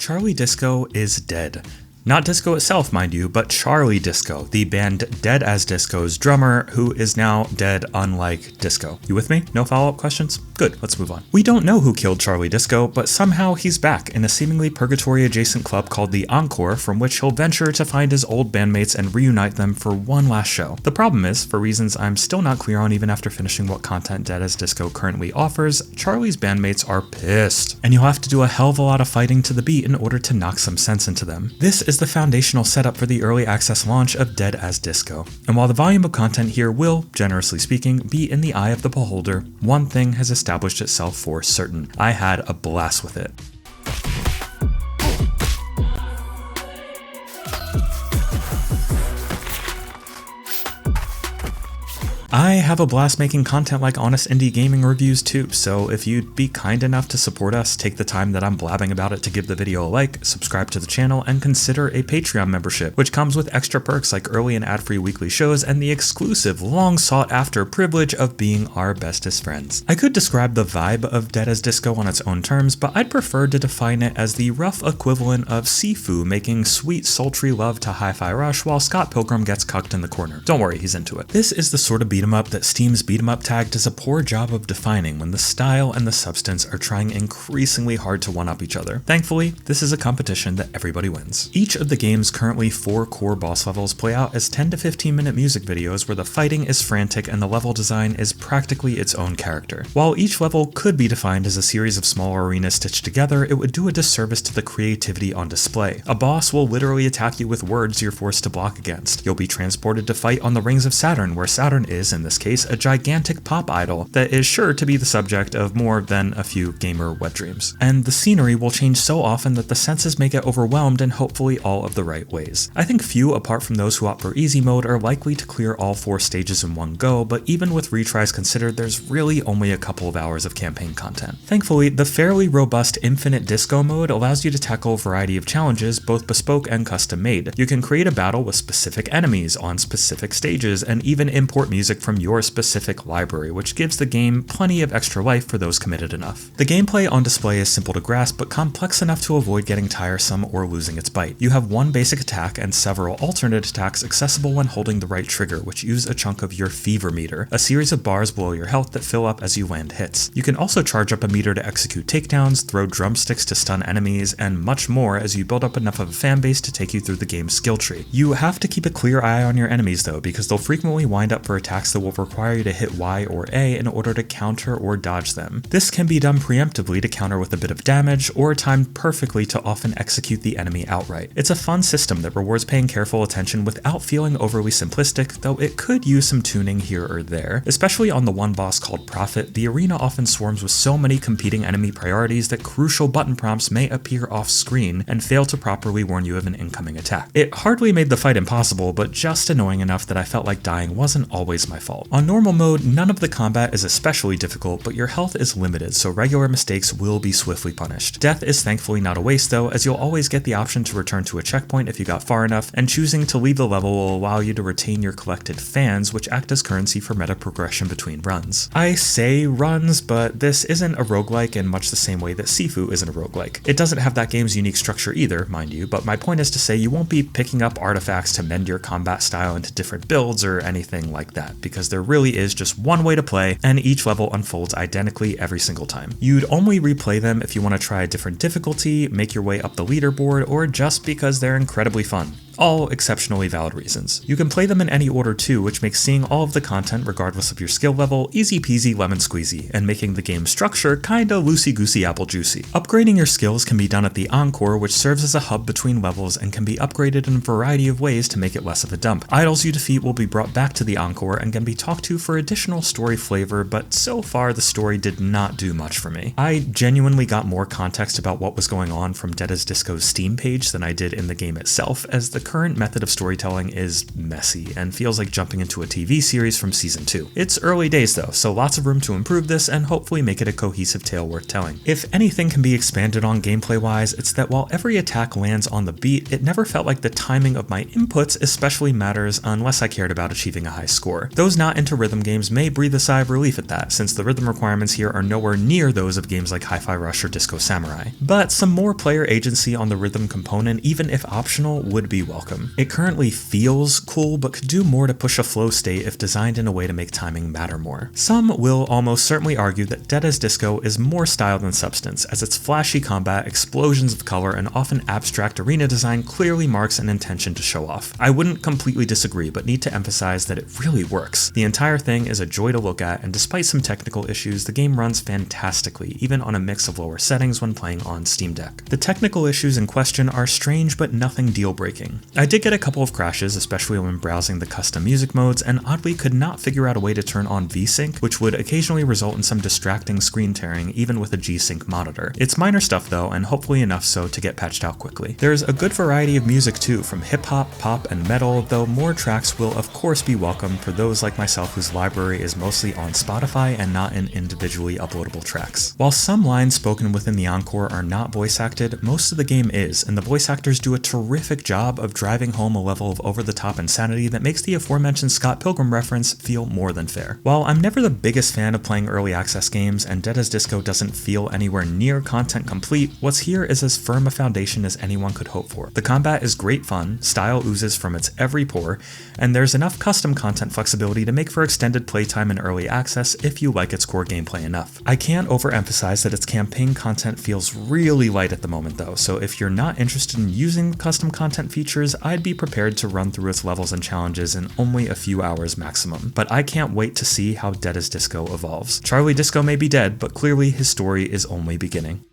Charlie Disco is dead. Not Disco itself, mind you, but Charlie Disco, the band Dead as Disco's drummer, who is now dead unlike Disco. You with me? No follow-up questions? Good, let's move on. We don't know who killed Charlie Disco, but somehow he's back in a seemingly purgatory-adjacent club called the Encore, from which he'll venture to find his old bandmates and reunite them for one last show. The problem is, for reasons I'm still not clear on even after finishing what content Dead as Disco currently offers, Charlie's bandmates are pissed, and you'll have to do a hell of a lot of fighting to the beat in order to knock some sense into them. This is the foundational setup for the early access launch of Dead as Disco. And while the volume of content here will, generously speaking, be in the eye of the beholder, one thing has established itself for certain. I had a blast with it. I have a blast making content like honest indie gaming reviews too, so if you'd be kind enough to support us, take the time that I'm blabbing about it to give the video a like, subscribe to the channel, and consider a Patreon membership, which comes with extra perks like early and ad-free weekly shows and the exclusive, long sought after privilege of being our bestest friends. I could describe the vibe of Dead as Disco on its own terms, but I'd prefer to define it as the rough equivalent of Sifu making sweet sultry love to Hi-Fi Rush while Scott Pilgrim gets cucked in the corner. Don't worry, he's into it. This is the sort of beat-em-up that Steam's beat-em-up tag does a poor job of defining when the style and the substance are trying increasingly hard to one-up each other. Thankfully, this is a competition that everybody wins. Each of the game's currently 4 core boss levels play out as 10 to 15 minute music videos where the fighting is frantic and the level design is practically its own character. While each level could be defined as a series of smaller arenas stitched together, it would do a disservice to the creativity on display. A boss will literally attack you with words you're forced to block against. You'll be transported to fight on the Rings of Saturn, where Saturn is, in this case, a gigantic pop idol that is sure to be the subject of more than a few gamer wet dreams. And the scenery will change so often that the senses may get overwhelmed in hopefully all of the right ways. I think few apart from those who opt for easy mode are likely to clear all 4 stages in one go, but even with retries considered, there's really only a couple of hours of campaign content. Thankfully, the fairly robust Infinite Disco mode allows you to tackle a variety of challenges, both bespoke and custom made. You can create a battle with specific enemies on specific stages and even import music from your specific library, which gives the game plenty of extra life for those committed enough. The gameplay on display is simple to grasp, but complex enough to avoid getting tiresome or losing its bite. You have one basic attack and several alternate attacks accessible when holding the right trigger, which use a chunk of your fever meter, a series of bars below your health that fill up as you land hits. You can also charge up a meter to execute takedowns, throw drumsticks to stun enemies, and much more as you build up enough of a fan base to take you through the game's skill tree. You have to keep a clear eye on your enemies though, because they'll frequently wind up for attacks that will require you to hit Y or A in order to counter or dodge them. This can be done preemptively to counter with a bit of damage, or timed perfectly to often execute the enemy outright. It's a fun system that rewards paying careful attention without feeling overly simplistic, though it could use some tuning here or there. Especially on the one boss called Prophet, the arena often swarms with so many competing enemy priorities that crucial button prompts may appear off screen and fail to properly warn you of an incoming attack. It hardly made the fight impossible, but just annoying enough that I felt like dying wasn't always my fault. On normal mode, none of the combat is especially difficult, but your health is limited, so regular mistakes will be swiftly punished. Death is thankfully not a waste though, as you'll always get the option to return to a checkpoint if you got far enough, and choosing to leave the level will allow you to retain your collected fans, which act as currency for meta progression between runs. I say runs, but this isn't a roguelike in much the same way that Sifu isn't a roguelike. It doesn't have that game's unique structure either, mind you, but my point is to say you won't be picking up artifacts to mend your combat style into different builds or anything like that, because there really is just one way to play, and each level unfolds identically every single time. You'd only replay them if you want to try a different difficulty, make your way up the leaderboard, or just because they're incredibly fun. All exceptionally valid reasons. You can play them in any order too, which makes seeing all of the content regardless of your skill level easy peasy lemon squeezy, and making the game's structure kinda loosey-goosey apple juicy. Upgrading your skills can be done at the Encore, which serves as a hub between levels and can be upgraded in a variety of ways to make it less of a dump. Idols you defeat will be brought back to the Encore and can be talked to for additional story flavor, but so far the story did not do much for me. I genuinely got more context about what was going on from Dead as Disco's Steam page than I did in the game itself, as the current method of storytelling is messy and feels like jumping into a TV series from season 2. It's early days though, so lots of room to improve this and hopefully make it a cohesive tale worth telling. If anything can be expanded on gameplay-wise, it's that while every attack lands on the beat, it never felt like the timing of my inputs especially matters unless I cared about achieving a high score. Those not into rhythm games may breathe a sigh of relief at that, since the rhythm requirements here are nowhere near those of games like Hi-Fi Rush or Disco Samurai. But some more player agency on the rhythm component, even if optional, would be welcome. It currently feels cool, but could do more to push a flow state if designed in a way to make timing matter more. Some will almost certainly argue that Dead as Disco is more style than substance, as its flashy combat, explosions of color, and often abstract arena design clearly marks an intention to show off. I wouldn't completely disagree, but need to emphasize that it really works. The entire thing is a joy to look at, and despite some technical issues, the game runs fantastically, even on a mix of lower settings when playing on Steam Deck. The technical issues in question are strange, but nothing deal-breaking. I did get a couple of crashes, especially when browsing the custom music modes, and oddly could not figure out a way to turn on VSync, which would occasionally result in some distracting screen tearing even with a G-Sync monitor. It's minor stuff though, and hopefully enough so to get patched out quickly. There's a good variety of music too, from hip-hop, pop, and metal, though more tracks will of course be welcome for those like myself whose library is mostly on Spotify and not in individually uploadable tracks. While some lines spoken within the encore are not voice acted, most of the game is, and the voice actors do a terrific job of driving home a level of over-the-top insanity that makes the aforementioned Scott Pilgrim reference feel more than fair. While I'm never the biggest fan of playing early access games, and Dead as Disco doesn't feel anywhere near content complete, what's here is as firm a foundation as anyone could hope for. The combat is great fun, style oozes from its every pore, and there's enough custom content flexibility to make for extended playtime in early access if you like its core gameplay enough. I can't overemphasize that its campaign content feels really light at the moment though, so if you're not interested in using custom content features, I'd be prepared to run through its levels and challenges in only a few hours maximum. But I can't wait to see how Dead as Disco evolves. Charlie Disco may be dead, but clearly his story is only beginning.